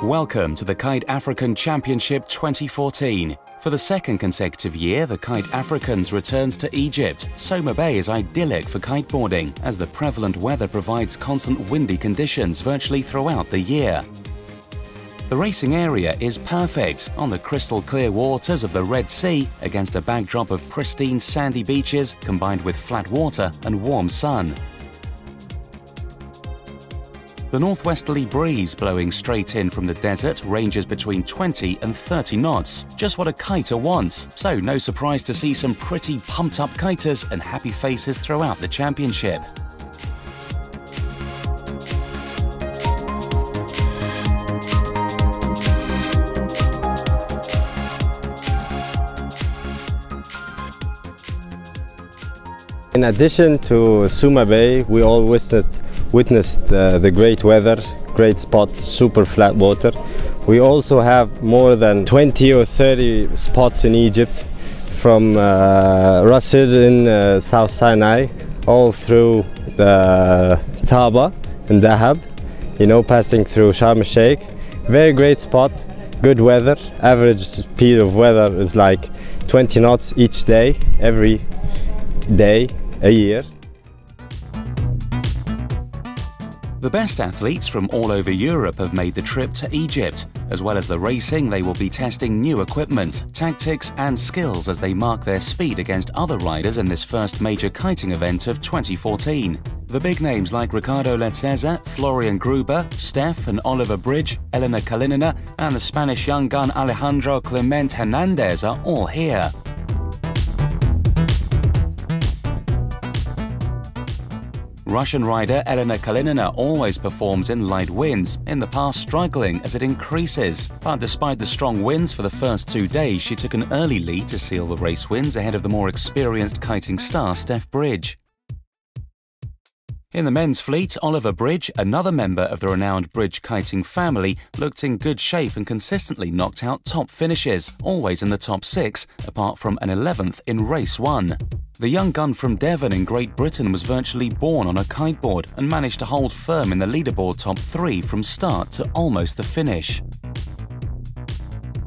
Welcome to the Kite African Championship 2014. For the second consecutive year, the Kite Africans returns to Egypt. Soma Bay is idyllic for kiteboarding, as the prevalent weather provides constant windy conditions virtually throughout the year. The racing area is perfect, on the crystal clear waters of the Red Sea, against a backdrop of pristine sandy beaches combined with flat water and warm sun. The northwesterly breeze blowing straight in from the desert ranges between 20 and 30 knots, just what a kiter wants, so no surprise to see some pretty pumped-up kiters and happy faces throughout the championship. In addition to Soma Bay, we all witnessed the great weather, great spots, super flat water. We also have more than 20 or 30 spots in Egypt, from Ras in South Sinai, all through the Taba and Dahab, passing through Sharm el-Sheikh. Very great spot, good weather. Average speed of weather is like 20 knots each day, every day, a year. The best athletes from all over Europe have made the trip to Egypt. As well as the racing, they will be testing new equipment, tactics and skills as they mark their speed against other riders in this first major kiting event of 2014. The big names like Ricardo Letzeza, Florian Gruber, Steph and Oliver Bridge, Elena Kalinina and the Spanish young gun Alejandro Clement Hernandez are all here. Russian rider Elena Kalinina always performs in light winds, in the past struggling as it increases. But despite the strong winds for the first 2 days, she took an early lead to seal the race wins ahead of the more experienced kiting star Steph Bridge. In the men's fleet, Oliver Bridge, another member of the renowned Bridge kiting family, looked in good shape and consistently knocked out top finishes, always in the top 6, apart from an 11th in race 1. The young gun from Devon in Great Britain was virtually born on a kiteboard and managed to hold firm in the leaderboard top 3 from start to almost the finish.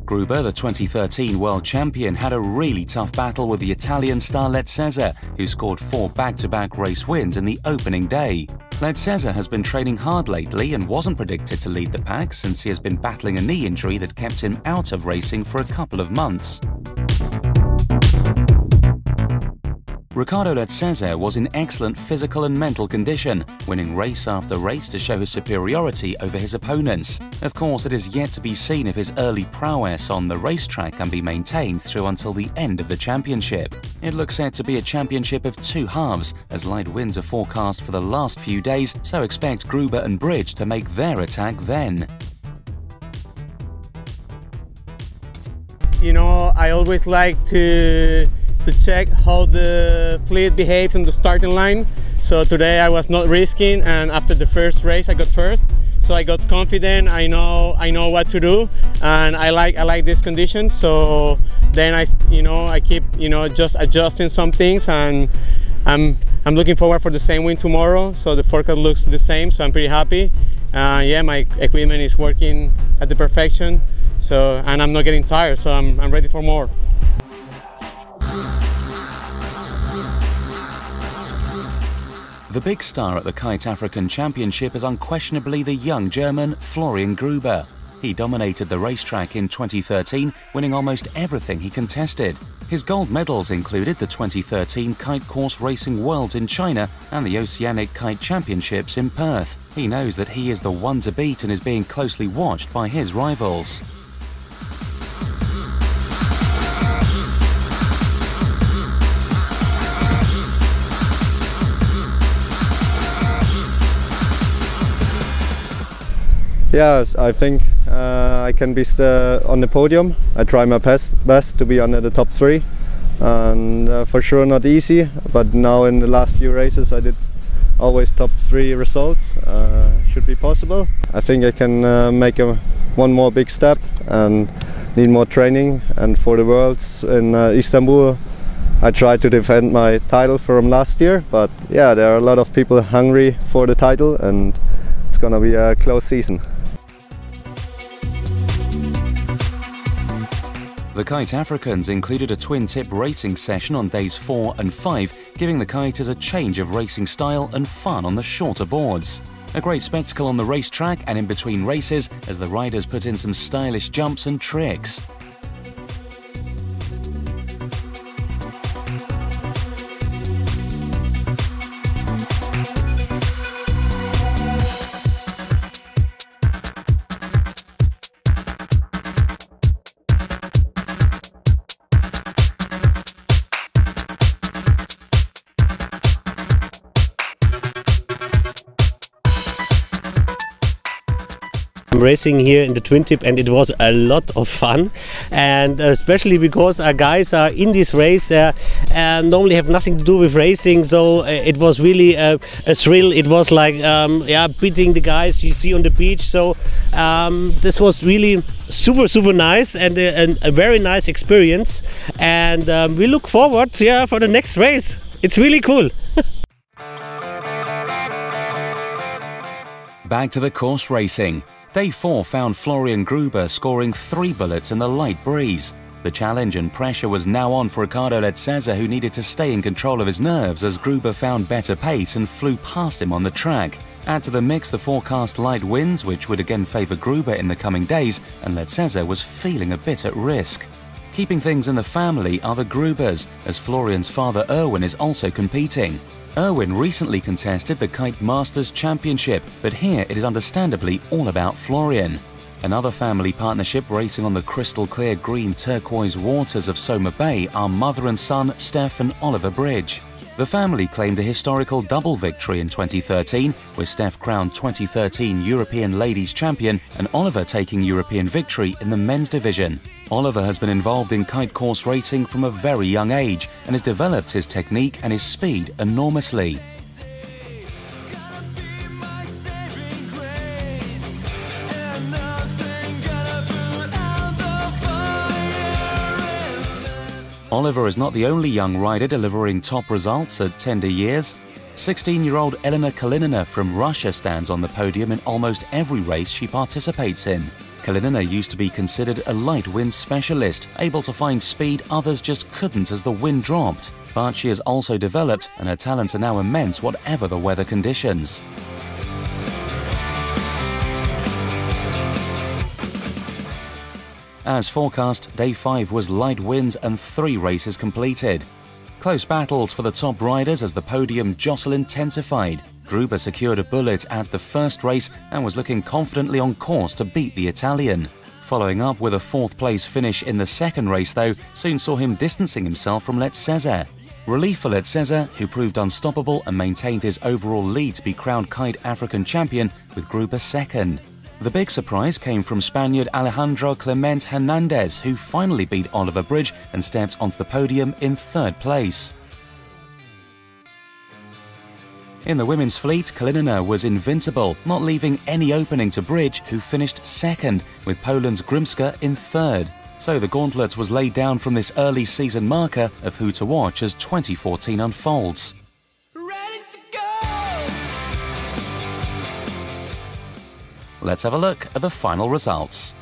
Gruber, the 2013 world champion, had a really tough battle with the Italian star Letzeza, who scored 4 back-to-back race wins in the opening day. Letzeza has been training hard lately and wasn't predicted to lead the pack since he has been battling a knee injury that kept him out of racing for a couple of months. Ricardo Letzeza was in excellent physical and mental condition, winning race after race to show his superiority over his opponents. Of course, it is yet to be seen if his early prowess on the racetrack can be maintained through until the end of the championship. It looks set to be a championship of 2 halves, as light winds are forecast for the last few days, so expect Gruber and Bridge to make their attack then. I always like to check how the fleet behaves in the starting line. So today I was not risking, and after the first race I got first. So I got confident, I know what to do, and I like this condition. So then I keep just adjusting some things, and I'm looking forward for the same win tomorrow. So the forecast looks the same, so I'm pretty happy. Yeah, my equipment is working at the perfection. So, and I'm not getting tired, so I'm ready for more. The big star at the Kite African Championship is unquestionably the young German Florian Gruber. He dominated the racetrack in 2013, winning almost everything he contested. His gold medals included the 2013 Kite Course Racing Worlds in China and the Oceanic Kite Championships in Perth. He knows that he is the one to beat and is being closely watched by his rivals. Yes, I think I can be on the podium. I try my best to be under the top 3, and for sure not easy, but now in the last few races I did always top 3 results. Should be possible. I think I can make one more big step and need more training, and for the Worlds in Istanbul I try to defend my title from last year, but yeah, there are a lot of people hungry for the title and it's gonna be a close season. The Kite Africans included a twin-tip racing session on days 4 and 5, giving the Kite as a change of racing style and fun on the shorter boards. A great spectacle on the racetrack and in between races as the riders put in some stylish jumps and tricks. Racing here in the twin tip, and it was a lot of fun, and especially because our guys are in this race and normally have nothing to do with racing, so it was really a thrill. It was like beating the guys you see on the beach, so this was really super nice and a very nice experience, and we look forward for the next race. It's really cool. Back to the course racing. Day 4 found Florian Gruber scoring 3 bullets in the light breeze. The challenge and pressure was now on for Ricardo Letzeza, who needed to stay in control of his nerves as Gruber found better pace and flew past him on the track. Add to the mix the forecast light winds, which would again favour Gruber in the coming days, and Letzeza was feeling a bit at risk. Keeping things in the family are the Grubers, as Florian's father Erwin is also competing. Erwin recently contested the Kite Masters Championship, but here it is understandably all about Florian. Another family partnership racing on the crystal clear green turquoise waters of Soma Bay are mother and son Steph and Oliver Bridge. The family claimed a historical double victory in 2013, with Steph crowned 2013 European Ladies Champion and Oliver taking European victory in the men's division. Oliver has been involved in kite course racing from a very young age and has developed his technique and his speed enormously. Oliver is not the only young rider delivering top results at tender years. 16-year-old Elena Kalinina from Russia stands on the podium in almost every race she participates in. Kalinina used to be considered a light wind specialist, able to find speed others just couldn't as the wind dropped. But she has also developed, and her talents are now immense whatever the weather conditions. As forecast, Day 5 was light winds and 3 races completed. Close battles for the top riders as the podium jostle intensified. Gruber secured a bullet at the first race and was looking confidently on course to beat the Italian. Following up with a 4th place finish in the second race, though, soon saw him distancing himself from Letzeza. Relief for Letzeza, who proved unstoppable and maintained his overall lead to be crowned Kite African champion, with Gruber second. The big surprise came from Spaniard Alejandro Clement Hernandez, who finally beat Oliver Bridge and stepped onto the podium in 3rd place. In the women's fleet, Kalinina was invincible, not leaving any opening to Bridge, who finished 2nd, with Poland's Grimska in 3rd. So the gauntlet was laid down from this early season marker of who to watch as 2014 unfolds. Let's have a look at the final results.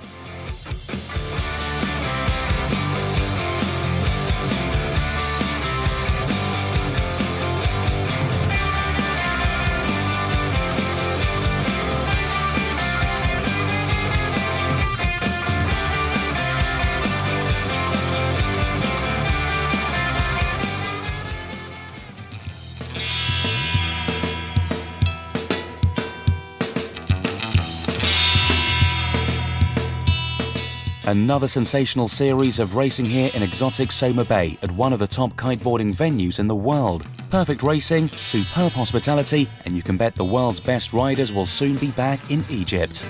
Another sensational series of racing here in exotic Soma Bay at one of the top kiteboarding venues in the world. Perfect racing, superb hospitality, and you can bet the world's best riders will soon be back in Egypt.